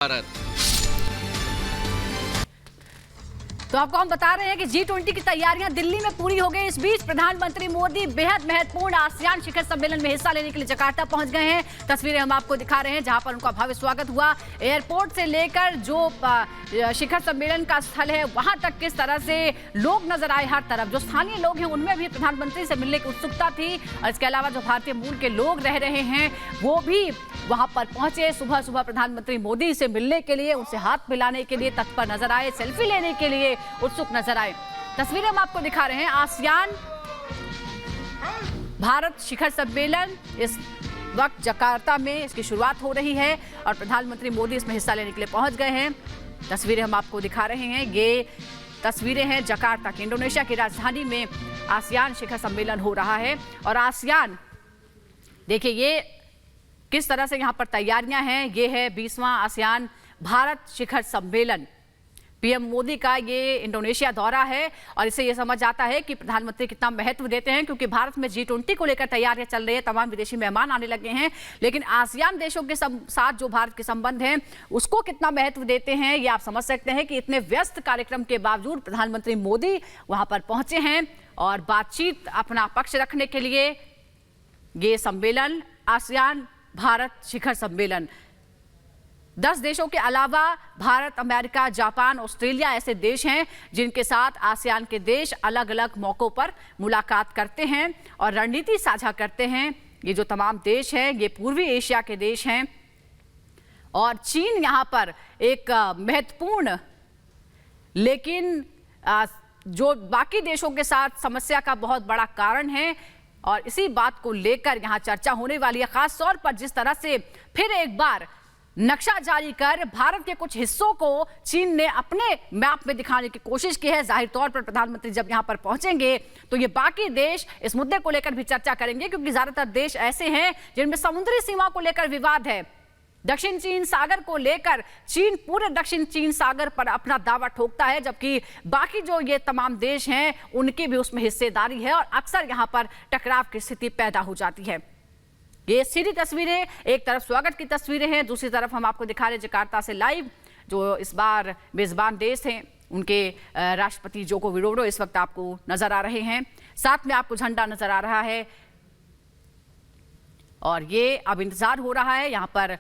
भारत। तो आपको हम बता रहे हैं कि G20 की तैयारियां दिल्ली में पूरी हो गई। इस बीच प्रधानमंत्री मोदी बेहद महत्वपूर्ण आसियान शिखर सम्मेलन में हिस्सा लेने के लिए जकार्ता पहुंच गए हैं। तस्वीरें हम आपको दिखा रहे हैं जहां पर उनका भव्य स्वागत हुआ। एयरपोर्ट से लेकर जो शिखर सम्मेलन का स्थल है वहां तक किस तरह से लोग नजर आए हर तरफ। जो स्थानीय लोग हैं उनमें भी प्रधानमंत्री से मिलने की उत्सुकता थी और इसके अलावा जो भारतीय मूल के लोग रह रहे हैं वो भी वहां पर पहुंचे। सुबह सुबह प्रधानमंत्री मोदी से मिलने के लिए, उनसे हाथ मिलाने के लिए तत्पर नजर आए, सेल्फी लेने के लिए उत्सुक नजर आए। तस्वीरें हम आपको दिखा रहे हैं। आसियान भारत शिखर सम्मेलन इस वक्त जकार्ता में इसकी शुरुआत हो रही है और प्रधानमंत्री मोदी इसमें हिस्सा लेने के लिए पहुंच गए हैं। तस्वीरें हम आपको दिखा रहे हैं। ये तस्वीरें हैं जकार्ता की, इंडोनेशिया की राजधानी में आसियान शिखर सम्मेलन हो रहा है। और आसियान देखिए ये किस तरह से यहाँ पर तैयारियां हैं। ये है 20वां आसियान भारत शिखर सम्मेलन। पीएम मोदी का ये इंडोनेशिया दौरा है और इससे ये समझ आता है कि प्रधानमंत्री कितना महत्व देते हैं, क्योंकि भारत में G20 को लेकर तैयारियां चल रही है, तमाम विदेशी मेहमान आने लगे हैं, लेकिन आसियान देशों के साथ जो भारत के संबंध हैं उसको कितना महत्व देते हैं ये आप समझ सकते हैं कि इतने व्यस्त कार्यक्रम के बावजूद प्रधानमंत्री मोदी वहां पर पहुंचे हैं और बातचीत, अपना पक्ष रखने के लिए ये सम्मेलन आसियान भारत शिखर सम्मेलन 10 देशों के अलावा भारत, अमेरिका, जापान, ऑस्ट्रेलिया ऐसे देश हैं जिनके साथ आसियान के देश अलग अलग मौकों पर मुलाकात करते हैं और रणनीति साझा करते हैं। ये जो तमाम देश हैं ये पूर्वी एशिया के देश हैं और चीन यहाँ पर एक महत्वपूर्ण लेकिन जो बाकी देशों के साथ समस्या का बहुत बड़ा कारण है और इसी बात को लेकर यहाँ चर्चा होने वाली है। खास तौर पर जिस तरह से फिर एक बार नक्शा जारी कर भारत के कुछ हिस्सों को चीन ने अपने मैप में दिखाने की कोशिश की है। जाहिर तौर पर प्रधानमंत्री जब यहां पर पहुंचेंगे तो ये बाकी देश इस मुद्दे को लेकर भी चर्चा करेंगे, क्योंकि ज्यादातर देश ऐसे हैं जिनमें समुद्री सीमा को लेकर विवाद है। दक्षिण चीन सागर को लेकर चीन पूरे दक्षिण चीन सागर पर अपना दावा ठोकता है, जबकि बाकी जो ये तमाम देश हैं उनकी भी उसमें हिस्सेदारी है और अक्सर यहां पर टकराव की स्थिति पैदा हो जाती है। ये सीधी तस्वीरें, एक तरफ स्वागत की तस्वीरें हैं, दूसरी तरफ हम आपको दिखा रहे हैं जकार्ता से लाइव जो इस बार मेजबान देश हैं उनके राष्ट्रपति जोको विडोडो इस वक्त आपको नजर आ रहे हैं। साथ में आपको झंडा नजर आ रहा है और ये अब इंतजार हो रहा है। यहाँ पर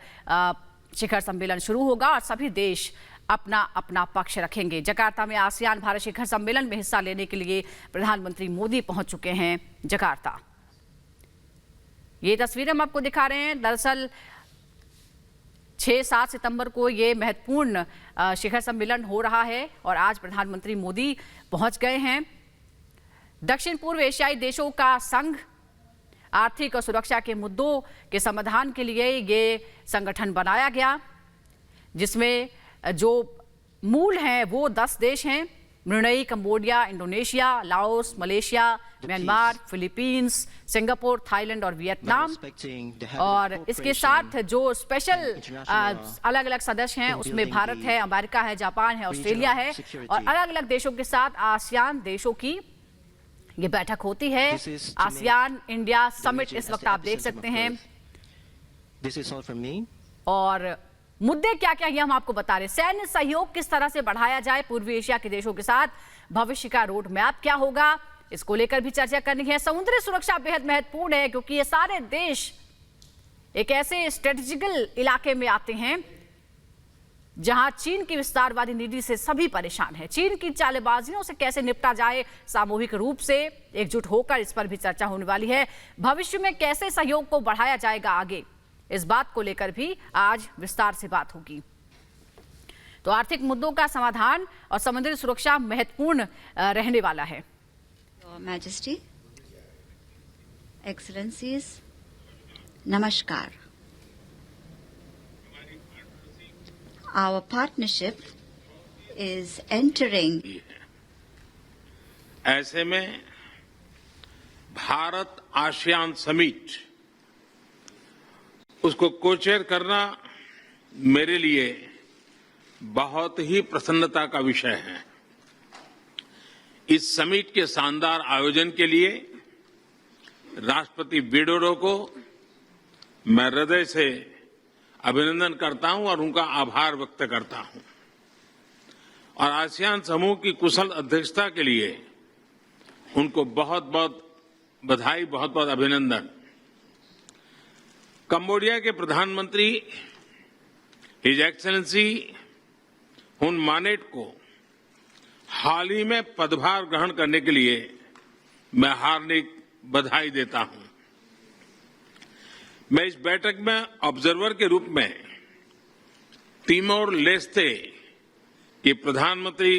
शिखर सम्मेलन शुरू होगा और सभी देश अपना अपना पक्ष रखेंगे। जकार्ता में आसियान भारत शिखर सम्मेलन में हिस्सा लेने के लिए प्रधानमंत्री मोदी पहुंच चुके हैं जकार्ता। ये तस्वीरें हम आपको दिखा रहे हैं। दरअसल 6-7 सितंबर को ये महत्वपूर्ण शिखर सम्मेलन हो रहा है और आज प्रधानमंत्री मोदी पहुंच गए हैं। दक्षिण पूर्व एशियाई देशों का संघ आर्थिक और सुरक्षा के मुद्दों के समाधान के लिए ये संगठन बनाया गया, जिसमें जो मूल हैं वो 10 देश हैं: Brunei, Cambodia, Indonesia, Laos, Malaysia, Myanmar, Philippines, Singapore, Thailand और वियतनाम। और इसके साथ जो स्पेशल अलग अलग सदस्य हैं उसमें भारत है, अमेरिका है, जापान है, ऑस्ट्रेलिया है और अलग अलग देशों के साथ आसियान देशों की ये बैठक होती है। आसियान इंडिया समिट इस वक्त आप देख सकते हैं और मुद्दे क्या क्या ये हम आपको बता रहे हैं। सैन्य सहयोग किस तरह से बढ़ाया जाए पूर्वी एशिया के देशों के साथ, भविष्य का रोड मैप क्या होगा, इसको लेकर भी चर्चा करनी है। समुद्री सुरक्षा बेहद महत्वपूर्ण है क्योंकि ये सारे देश एक ऐसे स्ट्रेटेजिकल इलाके में आते हैं जहां चीन की विस्तारवादी नीति से सभी परेशान हैं। चीन की चालेबाजियों से कैसे निपटा जाए सामूहिक रूप से एकजुट होकर, इस पर भी चर्चा होने वाली है। भविष्य में कैसे सहयोग को बढ़ाया जाएगा आगे, इस बात को लेकर भी आज विस्तार से बात होगी। तो आर्थिक मुद्दों का समाधान और समुद्री सुरक्षा महत्वपूर्ण रहने वाला है। मैजेस्टी, एक्सेलेंसीज, नमस्कार। Our partnership is entering. ऐसे में भारत आसियान समिट उसको कोचेयर करना मेरे लिए बहुत ही प्रसन्नता का विषय है। इस समिट के शानदार आयोजन के लिए राष्ट्रपति विडोडो को मैं हृदय से अभिनंदन करता हूं और उनका आभार व्यक्त करता हूं और आसियान समूह की कुशल अध्यक्षता के लिए उनको बहुत बहुत बधाई, बहुत बहुत अभिनंदन। कंबोडिया के प्रधानमंत्री हिज एक्सेलेंसी हुन मानेट को हाल ही में पदभार ग्रहण करने के लिए मैं हार्दिक बधाई देता हूं। मैं इस बैठक में ऑब्जर्वर के रूप में तिमोर लेस्ते के प्रधानमंत्री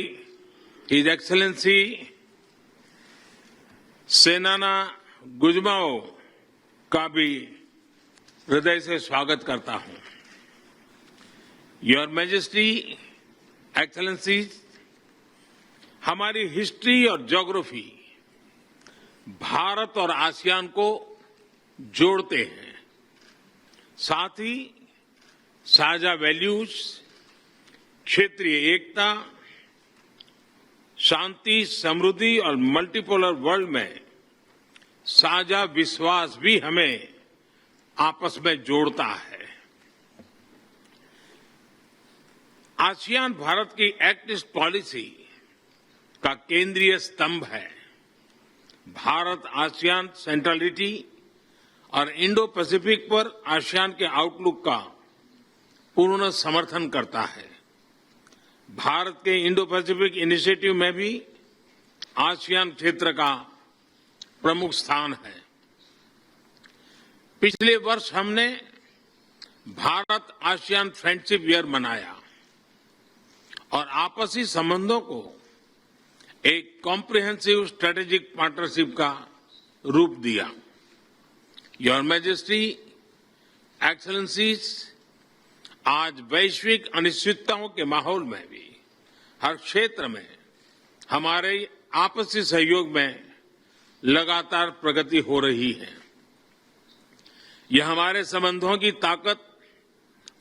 हिज एक्सेलेंसी सेनाना गुजमाओ का भी हृदय से स्वागत करता हूं। योर मैजेस्टी, एक्सेलेंसी, हमारी हिस्ट्री और ज्योग्राफी भारत और आसियान को जोड़ते हैं। साथ ही साझा वैल्यूज, क्षेत्रीय एकता, शांति, समृद्धि और मल्टीपोलर वर्ल्ड में साझा विश्वास भी हमें आपस में जोड़ता है। आसियान भारत की एक्ट ईस्ट पॉलिसी का केंद्रीय स्तंभ है। भारत आसियान सेंट्रलिटी और इंडो पैसिफिक पर आसियान के आउटलुक का पूर्ण समर्थन करता है। भारत के इंडो पैसिफिक इनिशिएटिव में भी आसियान क्षेत्र का प्रमुख स्थान है। पिछले वर्ष हमने भारत आसियान फ्रेंडशिप ईयर मनाया और आपसी संबंधों को एक कॉम्प्रिहेंसिव स्ट्रेटेजिक पार्टनरशिप का रूप दिया। योर मैजेस्टी, एक्सेलेंसीज, आज वैश्विक अनिश्चितताओं के माहौल में भी हर क्षेत्र में हमारे आपसी सहयोग में लगातार प्रगति हो रही है। यह हमारे संबंधों की ताकत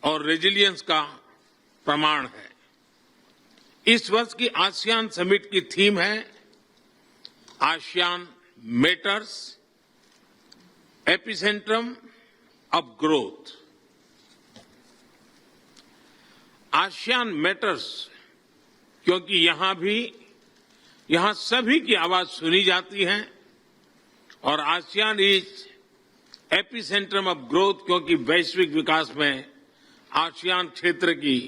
और रेजिलियंस का प्रमाण है। इस वर्ष की आसियान समिट की थीम है ASEAN matters, epicentrum of growth. ASEAN matters क्योंकि यहां सभी की आवाज सुनी जाती है और ASEAN is epicentrum of growth क्योंकि वैश्विक विकास में आसियान क्षेत्र की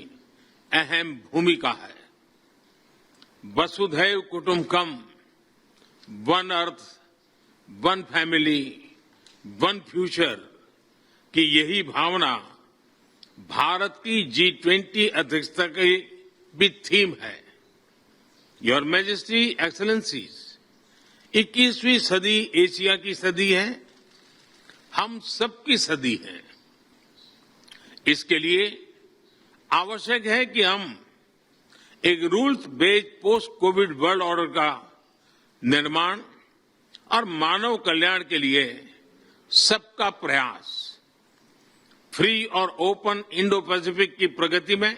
अहम भूमिका है। वसुधैव कुटुंबकम, one earth, one family, one future की यही भावना भारत की G20 अध्यक्षता की भी थीम है। योर मैजेस्टी, एक्सेलेंसीज, 21वीं सदी एशिया की सदी है, हम सबकी सदी है। इसके लिए आवश्यक है कि हम एक rules based post Covid world order का निर्माण और मानव कल्याण के लिए सबका प्रयास, फ्री और ओपन इंडो पैसिफिक की प्रगति में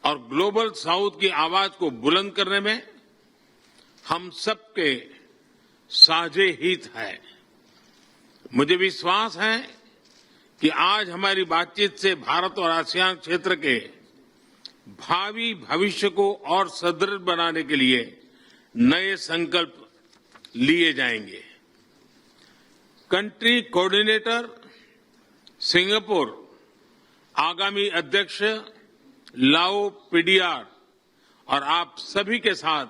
और ग्लोबल साउथ की आवाज को बुलंद करने में हम सबके साझे हित है। मुझे विश्वास है कि आज हमारी बातचीत से भारत और आसियान क्षेत्र के भावी भविष्य को और सुदृढ़ बनाने के लिए नए संकल्प लिए जाएंगे। कंट्री कोऑर्डिनेटर सिंगापुर, आगामी अध्यक्ष लाओ पीडीआर और आप सभी के साथ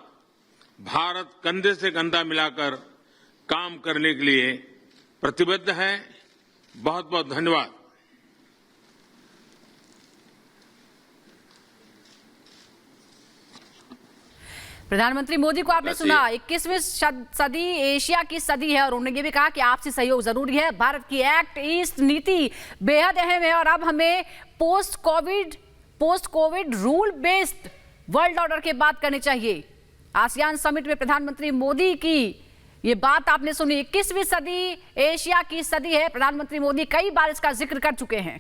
भारत कंधे से कंधा मिलाकर काम करने के लिए प्रतिबद्ध है। बहुत बहुत धन्यवाद। प्रधानमंत्री मोदी को आपने सुना, 21वीं सदी एशिया की सदी है और उन्होंने ये भी कहा कि आपसी सहयोग जरूरी है। भारत की एक्ट ईस्ट नीति बेहद अहम है और अब हमें post Covid rule based world order की बात करनी चाहिए। आसियान समिट में प्रधानमंत्री मोदी की ये बात आपने सुनी। 21वीं सदी एशिया की सदी है, प्रधानमंत्री मोदी कई बार इसका जिक्र कर चुके हैं।